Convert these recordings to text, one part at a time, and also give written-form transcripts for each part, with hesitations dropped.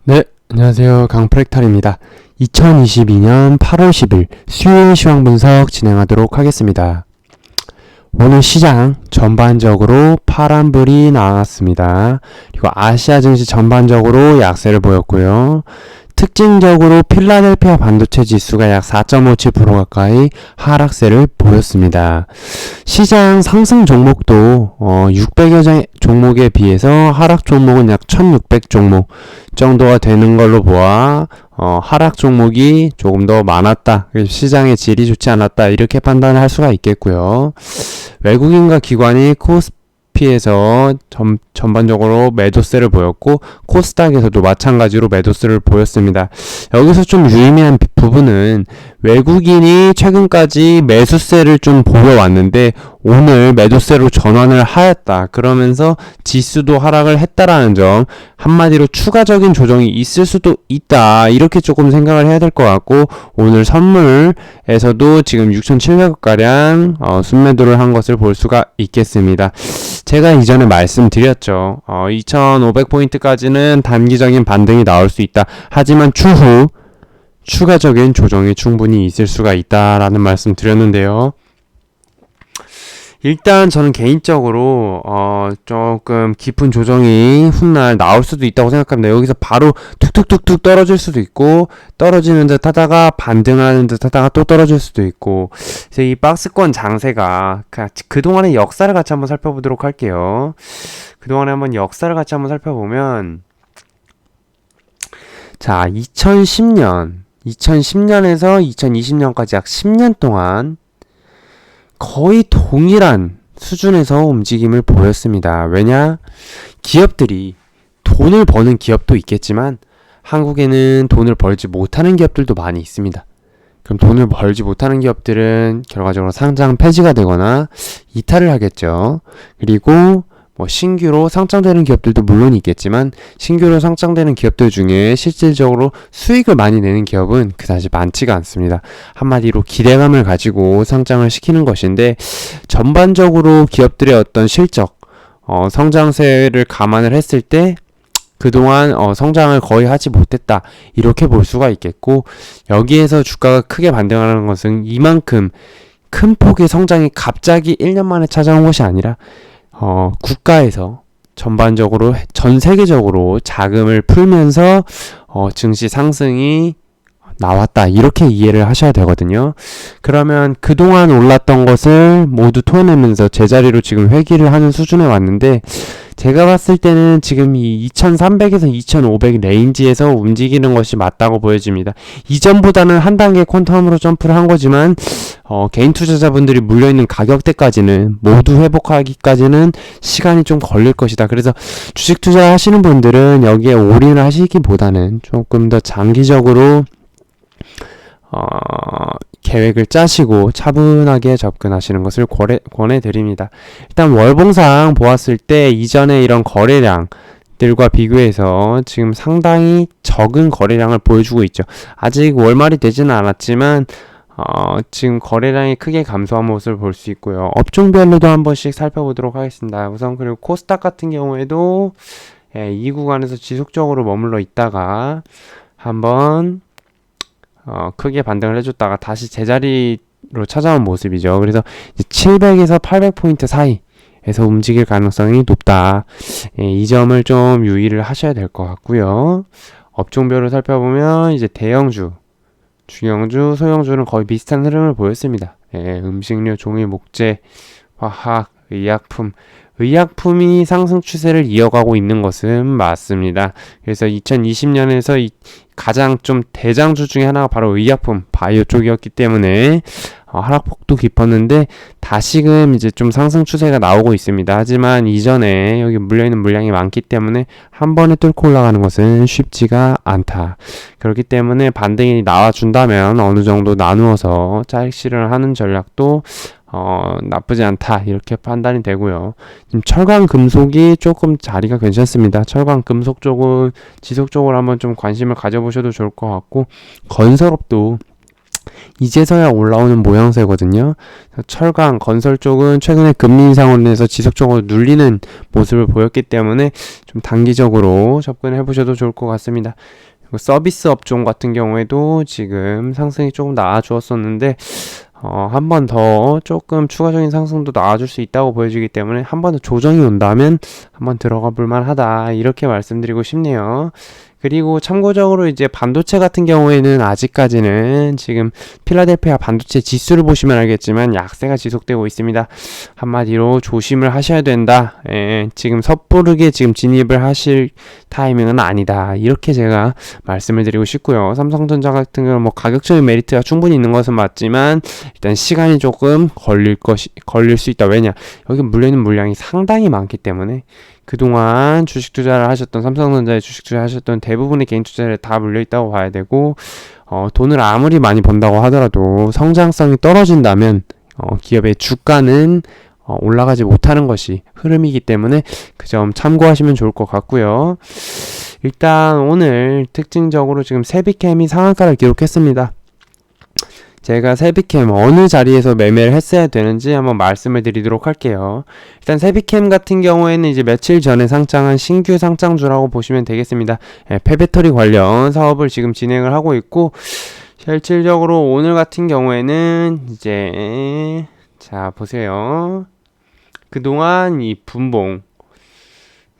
네, 안녕하세요. 강프랙탈입니다. 2022년 8월 10일 수요일 시황 분석 진행하도록 하겠습니다. 오늘 시장 전반적으로 파란불이 나왔습니다. 그리고 아시아 증시 전반적으로 약세를 보였고요. 특징적으로 필라델피아 반도체 지수가 약 4.57% 가까이 하락세를 보였습니다. 시장 상승 종목도 600여 종목에 비해서 하락 종목은 약 1600 종목 정도가 되는 걸로 보아 하락 종목이 조금 더 많았다. 시장의 질이 좋지 않았다. 이렇게 판단할 수가 있겠고요. 외국인과 기관이 코스피에서 전반적으로 매도세를 보였고 코스닥에서도 마찬가지로 매도세를 보였습니다. 여기서 좀 유의미한 부분은 외국인이 최근까지 매수세를 좀 보여왔는데 오늘 매도세로 전환을 하였다. 그러면서 지수도 하락을 했다라는 점, 한마디로 추가적인 조정이 있을 수도 있다. 이렇게 조금 생각을 해야 될 것 같고, 오늘 선물에서도 지금 6,700억가량 순매도를 한 것을 볼 수가 있겠습니다. 제가 이전에 말씀드렸죠. 2,500포인트까지는 단기적인 반등이 나올 수 있다. 하지만 추후 추가적인 조정이 충분히 있을 수가 있다라는 말씀 드렸는데요. 일단 저는 개인적으로 조금 깊은 조정이 훗날 나올 수도 있다고 생각합니다. 여기서 바로 툭툭툭툭 떨어질 수도 있고, 떨어지는 듯 하다가 반등하는 듯 하다가 또 떨어질 수도 있고, 그래서 이 박스권 장세가 그동안의 역사를 같이 한번 살펴보도록 할게요. 그동안에 한번 역사를 같이 한번 살펴보면, 자, 2010년에서 2020년까지 약 10년 동안 거의 동일한 수준에서 움직임을 보였습니다. 왜냐? 기업들이 돈을 버는 기업도 있겠지만 한국에는 돈을 벌지 못하는 기업들도 많이 있습니다. 그럼 돈을 벌지 못하는 기업들은 결과적으로 상장 폐지가 되거나 이탈을 하겠죠. 그리고 신규로 상장되는 기업들도 물론 있겠지만 신규로 상장되는 기업들 중에 실질적으로 수익을 많이 내는 기업은 그다지 많지가 않습니다. 한마디로 기대감을 가지고 상장을 시키는 것인데, 전반적으로 기업들의 어떤 실적, 성장세를 감안을 했을 때 그동안 성장을 거의 하지 못했다. 이렇게 볼 수가 있겠고, 여기에서 주가가 크게 반등하는 것은 이만큼 큰 폭의 성장이 갑자기 1년 만에 찾아온 것이 아니라 국가에서 전반적으로 전 세계적으로 자금을 풀면서 증시 상승이 나왔다. 이렇게 이해를 하셔야 되거든요. 그러면 그동안 올랐던 것을 모두 토해내면서 제자리로 지금 회귀를 하는 수준에 왔는데, 제가 봤을 때는 지금 이 2300에서 2500 레인지에서 움직이는 것이 맞다고 보여집니다. 이전보다는 한 단계 퀀텀으로 점프를 한 거지만 개인 투자자분들이 물려있는 가격대까지는 모두 회복하기까지는 시간이 좀 걸릴 것이다. 그래서 주식 투자하시는 분들은 여기에 올인을 하시기보다는 조금 더 장기적으로 계획을 짜시고 차분하게 접근하시는 것을 권해드립니다. 일단 월봉상 보았을 때 이전에 이런 거래량들과 비교해서 지금 상당히 적은 거래량을 보여주고 있죠. 아직 월말이 되지는 않았지만 지금 거래량이 크게 감소한 모습을 볼 수 있고요. 업종별로도 한 번씩 살펴보도록 하겠습니다. 우선 그리고 코스닥 같은 경우에도 이 구간에서 지속적으로 머물러 있다가 한번 크게 반등을 해줬다가 다시 제자리로 찾아온 모습이죠. 그래서 700에서 800포인트 사이에서 움직일 가능성이 높다. 이 점을 좀 유의를 하셔야 될 것 같고요. 업종별로 살펴보면 이제 대형주, 중형주, 소형주는 거의 비슷한 흐름을 보였습니다. 음식료, 종이, 목재, 화학, 의약품이 상승 추세를 이어가고 있는 것은 맞습니다. 그래서 2020년에서 가장 좀 대장주 중에 하나가 바로 의약품, 바이오 쪽이었기 때문에 하락폭도 깊었는데 다시금 이제 좀 상승 추세가 나오고 있습니다. 하지만 이전에 여기 물려있는 물량이 많기 때문에 한 번에 뚫고 올라가는 것은 쉽지가 않다. 그렇기 때문에 반등이 나와준다면 어느 정도 나누어서 차익 실현을 하는 전략도 나쁘지 않다. 이렇게 판단이 되고요. 지금 철강 금속이 조금 자리가 괜찮습니다. 철강 금속 쪽은 지속적으로 한번 좀 관심을 가져보셔도 좋을 것 같고, 건설업도 이제서야 올라오는 모양새거든요. 철강, 건설 쪽은 최근에 금리 인상으로 인해서 지속적으로 눌리는 모습을 보였기 때문에 좀 단기적으로 접근해 보셔도 좋을 것 같습니다. 그리고 서비스 업종 같은 경우에도 지금 상승이 조금 나아주었었는데 한 번 더 조금 추가적인 상승도 나와줄 수 있다고 보여지기 때문에 한 번 더 조정이 온다면 한번 들어가 볼 만하다, 이렇게 말씀드리고 싶네요. 그리고 참고적으로 이제 반도체 같은 경우에는 아직까지는 지금 필라델피아 반도체 지수를 보시면 알겠지만 약세가 지속되고 있습니다. 한마디로 조심을 하셔야 된다. 지금 섣부르게 지금 진입을 하실 타이밍은 아니다, 이렇게 제가 말씀을 드리고 싶고요. 삼성전자 같은 경우는 뭐 가격적인 메리트가 충분히 있는 것은 맞지만 일단 시간이 조금 걸릴 수 있다. 왜냐? 여기 물려있는 물량이 상당히 많기 때문에 그동안 주식 투자를 하셨던, 삼성전자에 주식 투자를 하셨던 대부분의 개인 투자를 다 물려있다고 봐야 되고, 돈을 아무리 많이 번다고 하더라도 성장성이 떨어진다면 기업의 주가는 올라가지 못하는 것이 흐름이기 때문에 그 점 참고하시면 좋을 것 같고요. 일단 오늘 특징적으로 지금 세비캠이 상한가를 기록했습니다. 제가 세비캠 어느 자리에서 매매를 했어야 되는지 한번 말씀을 드리도록 할게요. 일단 세비캠 같은 경우에는 이제 며칠 전에 상장한 신규 상장주라고 보시면 되겠습니다. 폐배터리 관련 사업을 지금 진행을 하고 있고, 실질적으로 오늘 같은 경우에는 이제 자 보세요. 그동안 이 분봉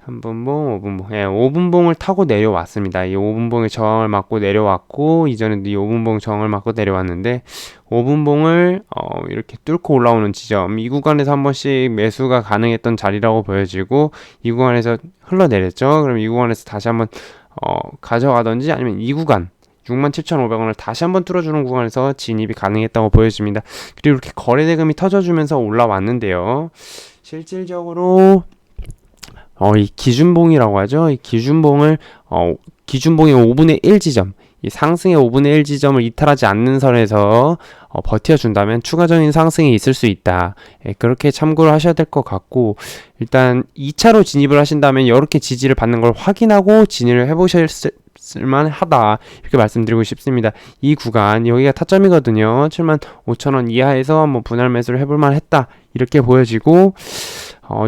3분봉, 5분봉. 5분봉을 타고 내려왔습니다. 이 5분봉의 저항을 맞고 내려왔고, 이전에도 이 5분봉 저항을 맞고 내려왔는데, 5분봉을 이렇게 뚫고 올라오는 지점, 이 구간에서 한 번씩 매수가 가능했던 자리라고 보여지고, 이 구간에서 흘러내렸죠. 그럼 이 구간에서 다시 한번 가져가든지, 아니면 이 구간 67,500원을 다시 한번 뚫어주는 구간에서 진입이 가능했다고 보여집니다. 그리고 이렇게 거래대금이 터져주면서 올라왔는데요. 실질적으로 이 기준봉이라고 하죠. 이 기준봉을 기준봉의 5분의 1 지점, 이 상승의 5분의 1 지점을 이탈하지 않는 선에서 버텨준다면 추가적인 상승이 있을 수 있다. 그렇게 참고를 하셔야 될 것 같고, 일단 2차로 진입을 하신다면 이렇게 지지를 받는 걸 확인하고 진입을 해보셨을만 하다, 이렇게 말씀드리고 싶습니다. 이 구간, 여기가 타점이거든요. 75,000원 이하에서 한번 분할 매수를 해볼만 했다, 이렇게 보여지고,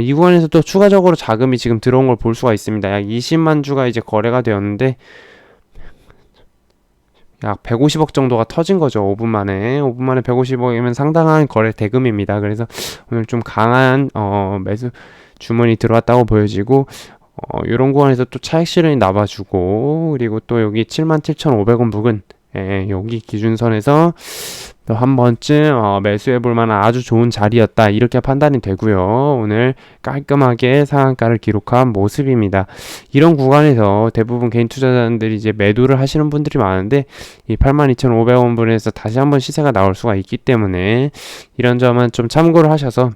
이 구간에서 또 추가적으로 자금이 지금 들어온 걸 볼 수가 있습니다. 약 20만 주가 이제 거래가 되었는데 약 150억 정도가 터진 거죠. 5분 만에 150억이면 상당한 거래 대금입니다. 그래서 오늘 좀 강한 매수 주문이 들어왔다고 보여지고, 이런 구간에서 또 차익 실현이 나와주고, 그리고 또 여기 77,500원 부근, 여기 기준선에서 또 한 번쯤 매수해 볼 만한 아주 좋은 자리였다, 이렇게 판단이 되고요. 오늘 깔끔하게 상한가를 기록한 모습입니다. 이런 구간에서 대부분 개인 투자자들이 이제 매도를 하시는 분들이 많은데, 이 82,500원 분에서 다시 한번 시세가 나올 수가 있기 때문에 이런 점은 좀 참고를 하셔서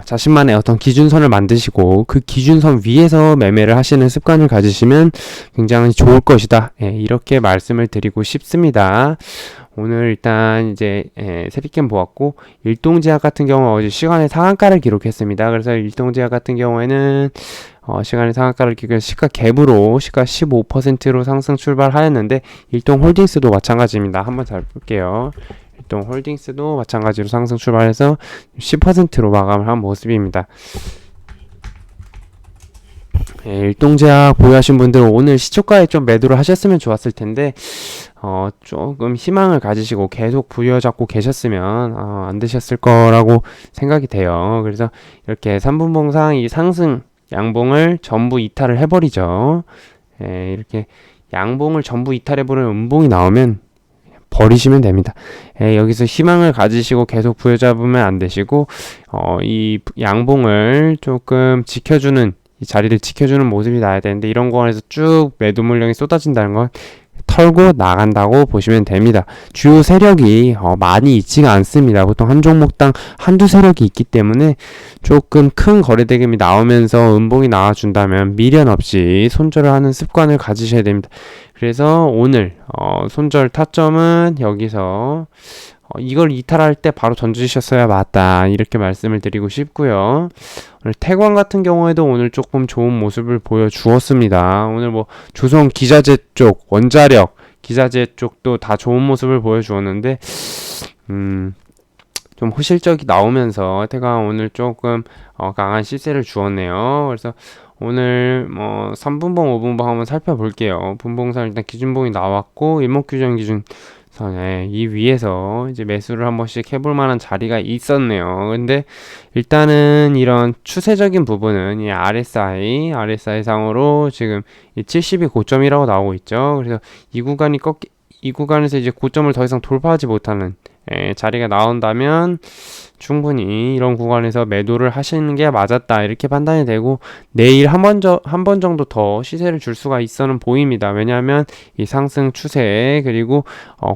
자신만의 어떤 기준선을 만드시고 그 기준선 위에서 매매를 하시는 습관을 가지시면 굉장히 좋을 것이다, 이렇게 말씀을 드리고 싶습니다. 오늘 일단 이제 세비캠 보았고, 일동제약 같은 경우 어제 시간에 상한가를 기록했습니다. 그래서 일동제약 같은 경우에는 시간에 상한가를 기록해서 시가 갭으로 시가 15%로 상승 출발하였는데, 일동홀딩스도 마찬가지입니다. 한번 잘 볼게요. 일동홀딩스도 마찬가지로 상승 출발해서 10%로 마감을 한 모습입니다. 일동제약 보유하신 분들은 오늘 시초가에 좀 매도를 하셨으면 좋았을 텐데, 조금 희망을 가지시고 계속 부여잡고 계셨으면 안 되셨을 거라고 생각이 돼요. 그래서 이렇게 3분봉상 이 상승 양봉을 전부 이탈을 해버리죠. 이렇게 양봉을 전부 이탈해버리는 음봉이 나오면 버리시면 됩니다. 여기서 희망을 가지시고 계속 부여잡으면 안 되시고, 이 양봉을 조금 지켜주는, 이 자리를 지켜주는 모습이 나야 되는데, 이런 구간에서 쭉 매도 물량이 쏟아진다는 건 털고 나간다고 보시면 됩니다. 주요 세력이 많이 있지가 않습니다. 보통 한 종목당 한두 세력이 있기 때문에 조금 큰 거래대금이 나오면서 음봉이 나와준다면 미련 없이 손절을 하는 습관을 가지셔야 됩니다. 그래서 오늘 손절 타점은 여기서 이걸 이탈할 때 바로 던지셨어야 맞다, 이렇게 말씀을 드리고 싶고요. 오늘 태광 같은 경우에도 오늘 조금 좋은 모습을 보여주었습니다. 오늘 뭐 조선 기자재 쪽, 원자력, 기자재 쪽도 다 좋은 모습을 보여주었는데 좀 호실적이 나오면서 태광 오늘 조금 강한 시세를 주었네요. 그래서 오늘 뭐 3분봉, 5분봉 한번 살펴볼게요. 분봉선 일단 기준봉이 나왔고 일목규정 기준선에 이 위에서 이제 매수를 한 번씩 해볼 만한 자리가 있었네요. 근데 일단은 이런 추세적인 부분은 이 RSI 상으로 지금 이 70이 고점이라고 나오고 있죠. 그래서 이 구간에서 이제 고점을 더 이상 돌파하지 못하는 자리가 나온다면 충분히 이런 구간에서 매도를 하시는 게 맞았다 이렇게 판단이 되고 내일 한 번 정도 더 시세를 줄 수가 있어는 보입니다. 왜냐하면 이 상승 추세 그리고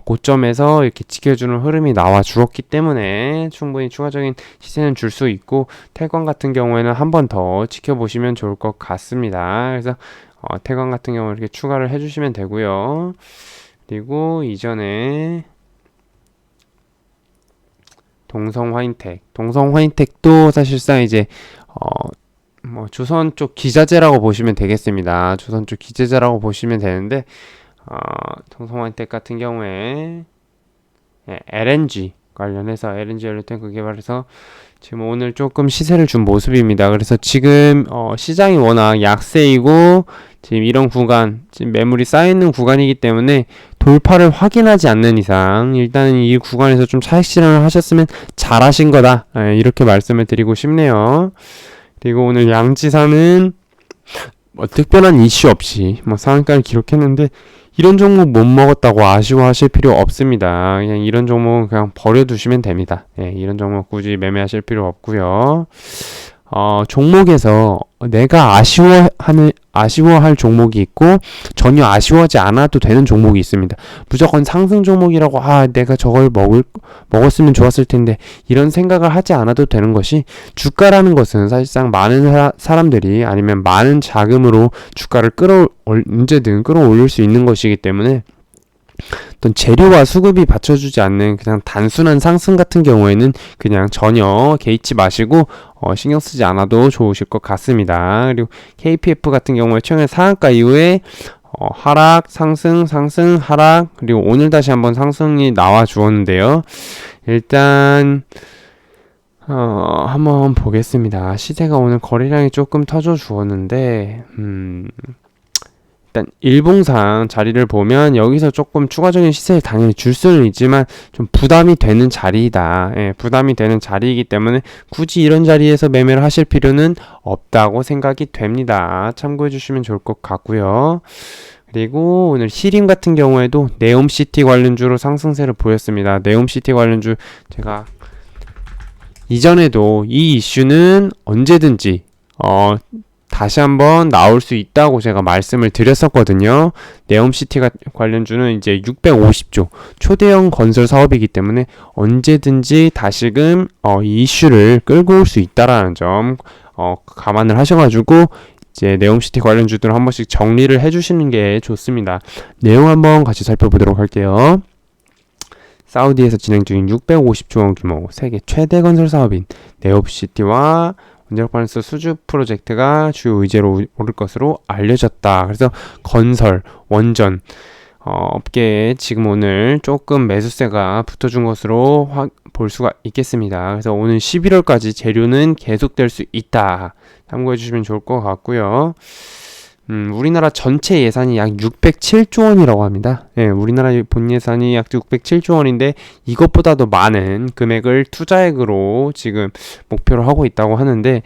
고점에서 이렇게 지켜주는 흐름이 나와 주었기 때문에 충분히 추가적인 시세는 줄 수 있고 태광 같은 경우에는 한 번 더 지켜보시면 좋을 것 같습니다. 그래서 태광 같은 경우 이렇게 추가를 해주시면 되고요. 그리고 이전에 동성 화인텍도 사실상 이제 뭐 조선 쪽 기자재라고 보시면 되겠습니다. 조선 쪽 기자재라고 보시면 되는데 동성 화인텍 같은 경우에 LNG 관련해서 LNG 연료탱크 개발해서 지금 오늘 조금 시세를 준 모습입니다. 그래서 지금 시장이 워낙 약세이고 지금 이런 구간 지금 매물이 쌓여있는 구간이기 때문에 돌파를 확인하지 않는 이상 일단은 이 구간에서 좀 차익 실현을 하셨으면 잘하신 거다 이렇게 말씀을 드리고 싶네요. 그리고 오늘 양지사는 뭐 특별한 이슈 없이 뭐 상한가를 기록했는데 이런 종목 못 먹었다고 아쉬워하실 필요 없습니다. 그냥 이런 종목은 그냥 버려두시면 됩니다. 이런 종목 굳이 매매하실 필요 없고요. 종목에서 내가 아쉬워할 종목이 있고 전혀 아쉬워하지 않아도 되는 종목이 있습니다. 무조건 상승 종목이라고 내가 저걸 먹었으면 좋았을 텐데 이런 생각을 하지 않아도 되는 것이 주가라는 것은 사실상 많은 사람들이 아니면 많은 자금으로 주가를 언제든 끌어올릴 수 있는 것이기 때문에 어떤 재료와 수급이 받쳐주지 않는 그냥 단순한 상승 같은 경우에는 그냥 전혀 개의치 마시고 신경 쓰지 않아도 좋으실 것 같습니다. 그리고 KPF 같은 경우에 최근에 상한가 이후에 하락, 상승, 하락, 그리고 오늘 다시 한번 상승이 나와 주었는데요. 일단 한번 보겠습니다. 시세가 오늘 거래량이 조금 터져 주었는데 일단 일봉상 자리를 보면 여기서 조금 추가적인 시세를 당연히 줄 수는 있지만 좀 부담이 되는 자리이다. 부담이 되는 자리이기 때문에 굳이 이런 자리에서 매매를 하실 필요는 없다고 생각이 됩니다. 참고해 주시면 좋을 것 같고요. 그리고 오늘 시림 같은 경우에도 네옴시티 관련주로 상승세를 보였습니다. 네옴시티 관련주 제가 이전에도 이 이슈는 언제든지 다시 한번 나올 수 있다고 제가 말씀을 드렸었거든요. 네옴시티 관련주는 이제 650조 초대형 건설 사업이기 때문에 언제든지 다시금 이 이슈를 끌고 올 수 있다라는 점 감안을 하셔가지고 이제 네옴시티 관련주들 한 번씩 정리를 해주시는 게 좋습니다. 내용 한번 같이 살펴보도록 할게요. 사우디에서 진행 중인 650조 원 규모 세계 최대 건설 사업인 네옴시티와 원자력 발전소 수주 프로젝트가 주요 의제로 오를 것으로 알려졌다. 그래서 건설, 원전 업계에 지금 오늘 조금 매수세가 붙어준 것으로 볼 수가 있겠습니다. 그래서 오늘 11월까지 재료는 계속될 수 있다. 참고해 주시면 좋을 것 같고요. 우리나라 전체 예산이 약 607조 원이라고 합니다. 우리나라 본 예산이 약 607조 원인데 이것보다도 많은 금액을 투자액으로 지금 목표로 하고 있다고 하는데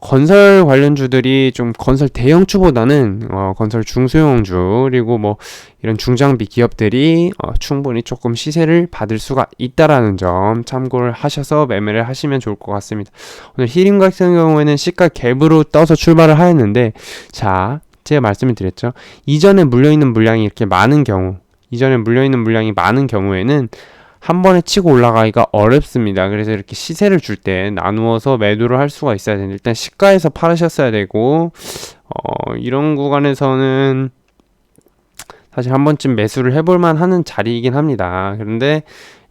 건설 관련주들이 좀 건설 대형주보다는 건설 중소형주 그리고 뭐 이런 중장비 기업들이 충분히 조금 시세를 받을 수가 있다라는 점 참고를 하셔서 매매를 하시면 좋을 것 같습니다. 오늘 히림 같은 경우에는 시가 갭으로 떠서 출발을 하였는데 자 제가 말씀을 드렸죠. 이전에 물려있는 물량이 이렇게 많은 경우에는 한 번에 치고 올라가기가 어렵습니다. 그래서 이렇게 시세를 줄 때 나누어서 매도를 할 수가 있어야 되는데 일단 시가에서 팔으셨어야 되고 이런 구간에서는 사실 한 번쯤 매수를 해볼만 하는 자리이긴 합니다. 그런데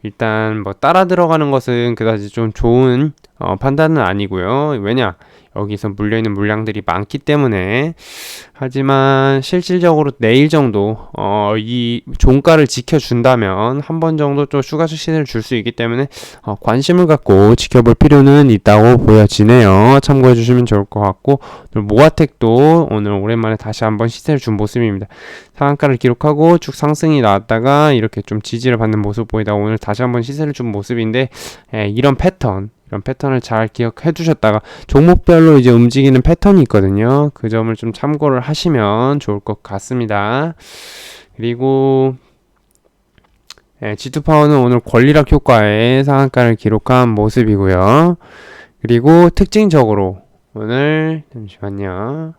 일단 뭐 따라 들어가는 것은 그다지 좀 좋은 판단은 아니고요. 왜냐? 여기서 물려있는 물량들이 많기 때문에. 하지만 실질적으로 내일 정도 이 종가를 지켜준다면 한 번 정도 좀 추가 시세를 줄 수 있기 때문에 관심을 갖고 지켜볼 필요는 있다고 보여지네요. 참고해 주시면 좋을 것 같고, 오늘 모아텍도 오늘 오랜만에 다시 한번 시세를 준 모습입니다. 상한가를 기록하고 쭉 상승이 나왔다가 이렇게 좀 지지를 받는 모습 보이다가 오늘 다시 한번 시세를 준 모습인데, 이런 패턴을 잘 기억해 두셨다가 종목별로 이제 움직이는 패턴이 있거든요. 그 점을 좀 참고를 하시면 좋을 것 같습니다. 그리고 G2파워는 오늘 권리락 효과에 상한가를 기록한 모습이고요. 그리고 특징적으로 오늘 잠시만요.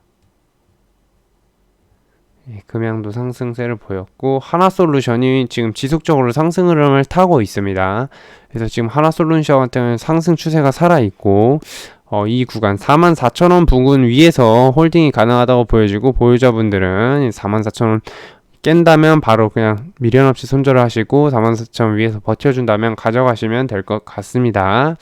금양도 상승세를 보였고, 하나솔루션이 지금 지속적으로 상승 흐름을 타고 있습니다. 그래서 지금 하나솔루션 같은 경우는 상승 추세가 살아있고, 이 구간 44,000원 부근 위에서 홀딩이 가능하다고 보여지고, 보유자분들은 44,000원 깬다면 바로 그냥 미련 없이 손절을 하시고 44,000원 위에서 버텨준다면 가져가시면 될 것 같습니다.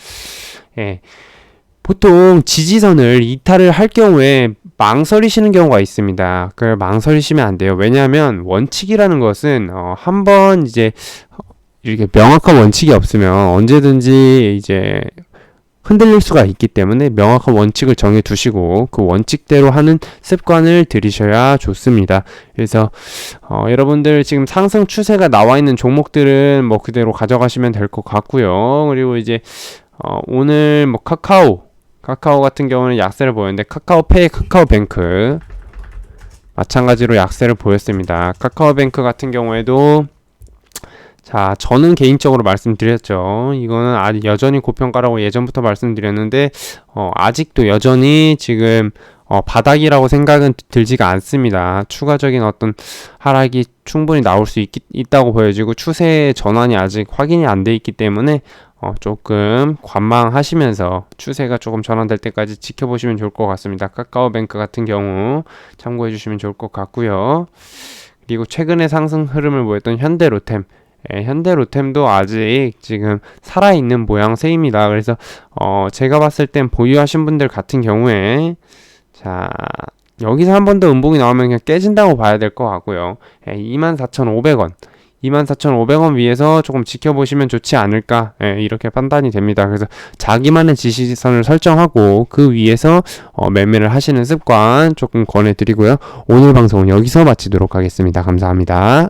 보통 지지선을 이탈을 할 경우에 망설이시는 경우가 있습니다. 그걸 망설이시면 안 돼요. 왜냐하면 원칙이라는 것은 한번 이제 이렇게 명확한 원칙이 없으면 언제든지 이제 흔들릴 수가 있기 때문에 명확한 원칙을 정해 두시고 그 원칙대로 하는 습관을 들이셔야 좋습니다. 그래서 여러분들 지금 상승 추세가 나와 있는 종목들은 뭐 그대로 가져가시면 될 것 같고요. 그리고 이제 오늘 뭐 카카오 같은 경우는 약세를 보였는데, 카카오페이, 카카오뱅크 마찬가지로 약세를 보였습니다. 카카오뱅크 같은 경우에도 자, 저는 개인적으로 말씀드렸죠. 이거는 아직 여전히 고평가라고 예전부터 말씀드렸는데 아직도 여전히 지금 바닥이라고 생각은 들지가 않습니다. 추가적인 어떤 하락이 충분히 나올 수 있다고 보여지고 추세의 전환이 아직 확인이 안 돼 있기 때문에 조금 관망하시면서 추세가 조금 전환될 때까지 지켜보시면 좋을 것 같습니다. 카카오뱅크 같은 경우 참고해 주시면 좋을 것 같고요. 그리고 최근에 상승 흐름을 보였던 현대로템도 아직 지금 살아있는 모양새입니다. 그래서 제가 봤을 땐 보유하신 분들 같은 경우에 자, 여기서 한 번 더 음봉이 나오면 그냥 깨진다고 봐야 될 것 같고요. 24,500원 위에서 조금 지켜보시면 좋지 않을까, 이렇게 판단이 됩니다. 그래서 자기만의 지지선을 설정하고 그 위에서 매매를 하시는 습관 조금 권해드리고요. 오늘 방송은 여기서 마치도록 하겠습니다. 감사합니다.